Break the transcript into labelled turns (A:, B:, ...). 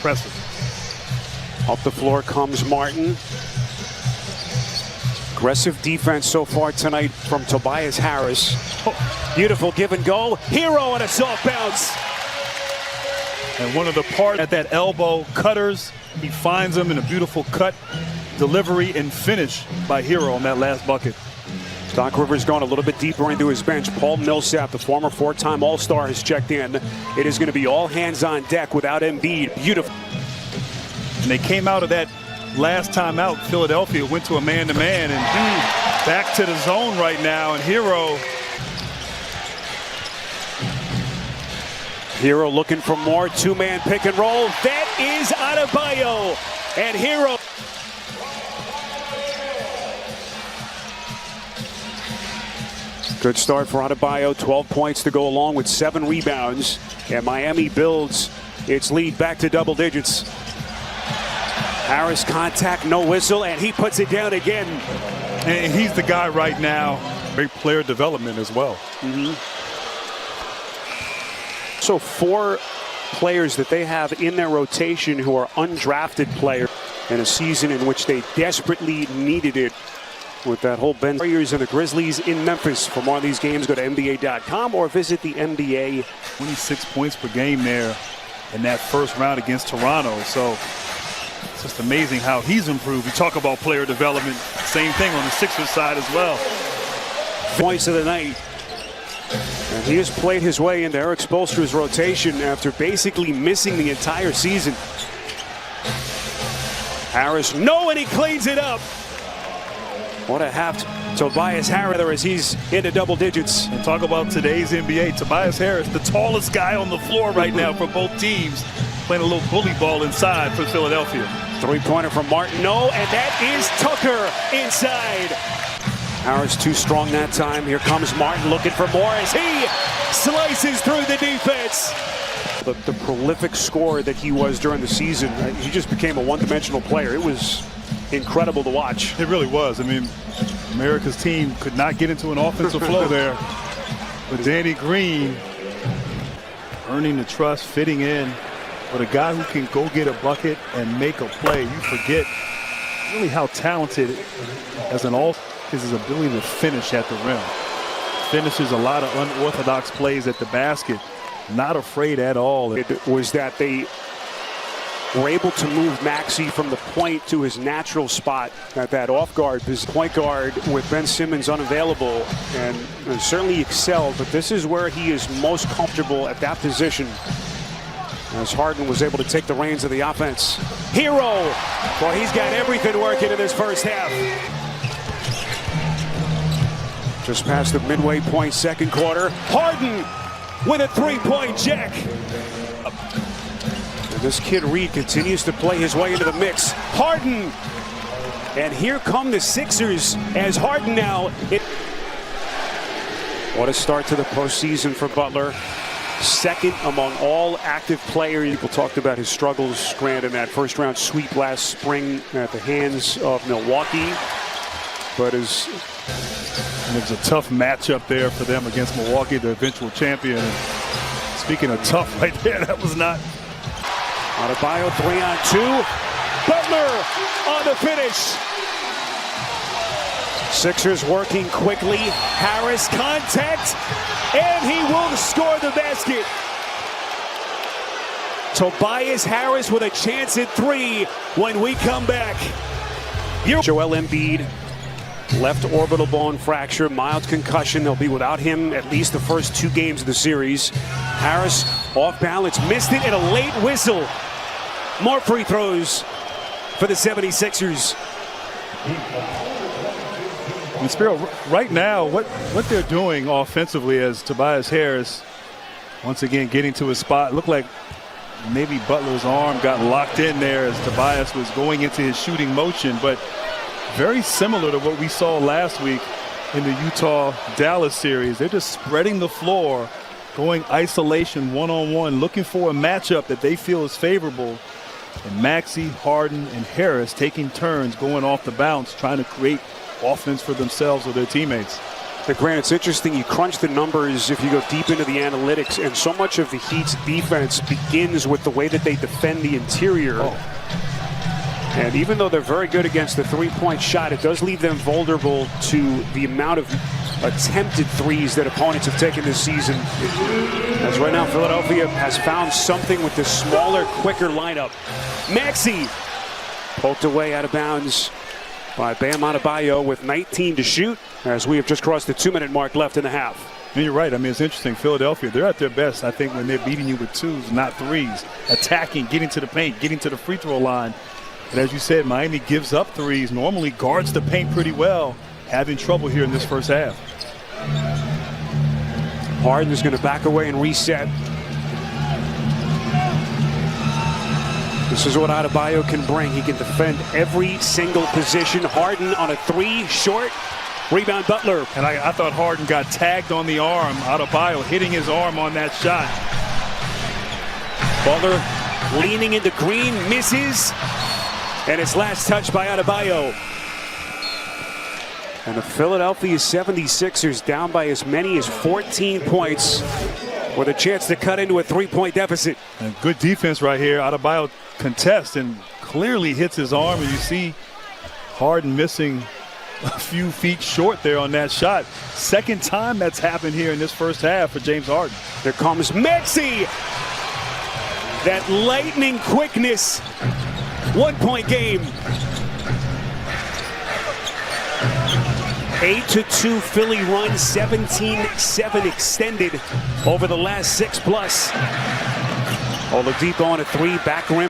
A: impressive.
B: Up the floor comes Martin. Aggressive defense so far tonight from Tobias Harris. Oh, beautiful give and go. Hero on a soft bounce.
A: And one of the parts at that elbow, cutters, he finds them in a beautiful cut, delivery, and finish by Hero on that last bucket.
B: Doc Rivers going a little bit deeper into his bench. Paul Millsap, the former four-time All-Star, has checked in. It is going to be all hands on deck without Embiid. Beautiful.
A: And they came out of that last time out. Philadelphia went to a man-to-man and back to the zone right now. And
B: Hero looking for more. Two-man pick and roll. That is Adebayo. And Hero. Good start for Adebayo. 12 points to go along with 7 rebounds. And Miami builds its lead back to double digits. Harris contact, no whistle, and he puts it down again.
A: And he's the guy right now. Great player development as well.
B: So 4 players that they have in their rotation who are undrafted players in a season in which they desperately needed it. With that whole bench. Warriors and the Grizzlies in Memphis. For more of these games, go to NBA.com or visit the NBA.
A: 26 points per game there in that first round against Toronto. So it's just amazing how he's improved. We talk about player development. Same thing on the Sixers side as well.
B: Points of the night. And he has played his way into Eric Spoelstra's rotation after basically missing the entire season. Harris, no, and he cleans it up. What a half Tobias Harris as he's into double digits.
A: And talk about today's NBA. Tobias Harris, the tallest guy on the floor right now for both teams, playing a little bully ball inside for Philadelphia.
B: Three-pointer from Martin, no, and that is Tucker inside. Harris too strong that time. Here comes Martin looking for more as he slices through the defense. The prolific scorer that he was during the season, he just became a one-dimensional player. It was incredible to watch.
A: It really was. I mean, America's team could not get into an offensive flow there. But Danny Green earning the trust, fitting in. But a guy who can go get a bucket and make a play. You forget really how talented as an all is his ability to finish at the rim. Finishes a lot of unorthodox plays at the basket. Not afraid at all.
B: It was that they were able to move Maxey from the point to his natural spot at that off guard. This point guard with Ben Simmons unavailable and certainly excelled, but this is where he is most comfortable at that position as Harden was able to take the reins of the offense. Hero, well, he's got everything working in this first half. Just past the midway point, second quarter. Harden with a three-point jack. This kid Reed continues to play his way into the mix. Harden. And here come the Sixers as Harden now. What a start to the postseason for Butler. Second among all active players. People talked about his struggles, Grant, in that first round sweep last spring at the hands of Milwaukee. But it
A: was a tough matchup there for them against Milwaukee, the eventual champion. And speaking of tough right there, that was not.
B: Adebayo 3-on-2. Butler on the finish. Sixers working quickly. Harris contact, and he will score the basket. Tobias Harris with a chance at 3 when we come back. Joel Embiid, left orbital bone fracture, mild concussion. They'll be without him at least the first 2 games of the series. Harris off balance, missed it, and a late whistle. More free throws for the 76ers.
A: And Spiro, right now, what they're doing offensively as Tobias Harris, once again getting to his spot, looked like maybe Butler's arm got locked in there as Tobias was going into his shooting motion, but very similar to what we saw last week in the Utah-Dallas series. They're just spreading the floor, going isolation one-on-one, looking for a matchup that they feel is favorable. And Maxey, Harden, and Harris taking turns going off the bounce, trying to create offense for themselves or their teammates.
B: Grant, it's interesting. You crunch the numbers if you go deep into the analytics, and so much of the Heat's defense begins with the way that they defend the interior. And even though they're very good against the three-point shot, it does leave them vulnerable to the amount of attempted threes that opponents have taken this season. As right now, Philadelphia has found something with this smaller, quicker lineup. Maxey poked away out of bounds by Bam Adebayo with 19 to shoot, as we have just crossed the 2-minute mark left in the half.
A: And you're right. I mean, it's interesting. Philadelphia, they're at their best, I think, when they're beating you with twos, not threes. Attacking, getting to the paint, getting to the free throw line. But as you said, Miami gives up threes, normally guards the paint pretty well, having trouble here in this first half.
B: Harden's going to back away and reset. This is what Adebayo can bring. He can defend every single position. Harden on a three, short. Rebound Butler.
A: And I thought Harden got tagged on the arm. Adebayo hitting his arm on that shot.
B: Butler leaning into Green, misses. And it's last touch by Adebayo. And the Philadelphia 76ers down by as many as 14 points with a chance to cut into a three-point deficit.
A: And good defense right here. Adebayo contests and clearly hits his arm. And you see Harden missing a few feet short there on that shot. Second time that's happened here in this first half for James Harden.
B: There comes Maxey. That lightning quickness. 1-point game. 8-2 Philly run, 17-7 extended over the last 6+. Oladipo on a three, back rim.